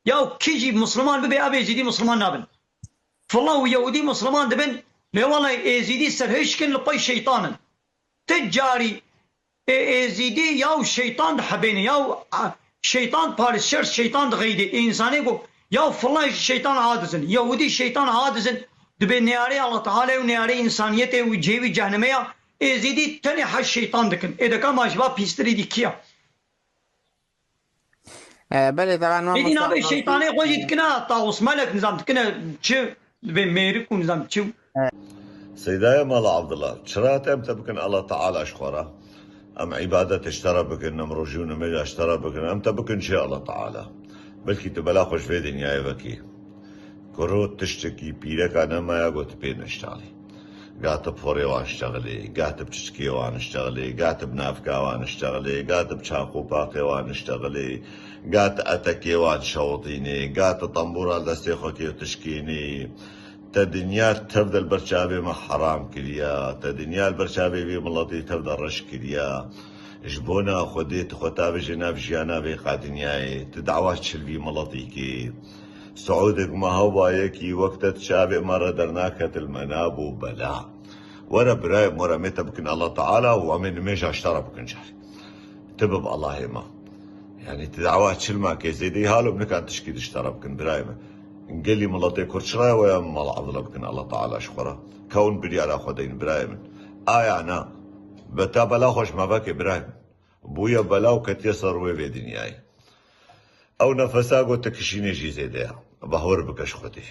يا كيجي مسلمان ببي ابي يزيدي مسلمان نابن فالله ويهودي مسلمان دبن لا والله يزيدي سرهشكن لبي شيطانا تجاري يزيدي ياو شيطان حبيني ياو شيطان بارشر شيطان غيدي انساني قو ياو فالله شيطان عادزن يهودي شيطان عادزن دبي نياري الله تعالى ونياري انسانيته وجيبي جهنميه يزيدي تاني حش شيطان دكن اذا كان ما شباب بيستري دي كيا بله طبعا ما يدينا مستوى بالشيطاني قوي كنا طاوس ملك نظام كنا شو بميرك ونظام شو سيداي مالا عبد الله شرات امتى بكن الله تعالى اشخرا ام عبادة اشترى بكن ام رجون مجا اشترى بكن امتى بكن شاء الله تعالى بلكي تبلا خوش في دنيا بكي كروت تشتكي بيرك انا ما يقول بين اشتغلي قاعد بفوري وان اشتغلي قاعد بتشتكي وان اشتغلي قاعد بنافكا وان اشتغلي قاعد بشاقو باقي وان اشتغلي قاعد اتكي وان شوطيني قاعد طنبورة دستيخوكي وتشكيني تدنيا تبدا البرشابي ما حرام كليا تدنيا البرشابي بي ملطي تبدا الرش كليا جبونا خديت خطاب جناب جيانا بي قادنياي تدعوات شلبي ملطيكي سعودك ما هو يكي وقت تشابه مرة درناك المناب وبلا ورا براي مرة متى بكن الله تعالى ومن ميجا اشترى بكن شهري تبب الله ما يعني تدعوات شلما كيزيدي هالو بنكان تشكي اشترى بكن براي ما نقول لي ملطي كرشراي ويا مال عبد الله بكن الله تعالى شكرا كون بري على خدين براي من انا بتا بلا خوش ما بك براي بويا بلاو كتيسر وي دنياي او نفساقو تكشيني جي زيدها بهور بكش خدي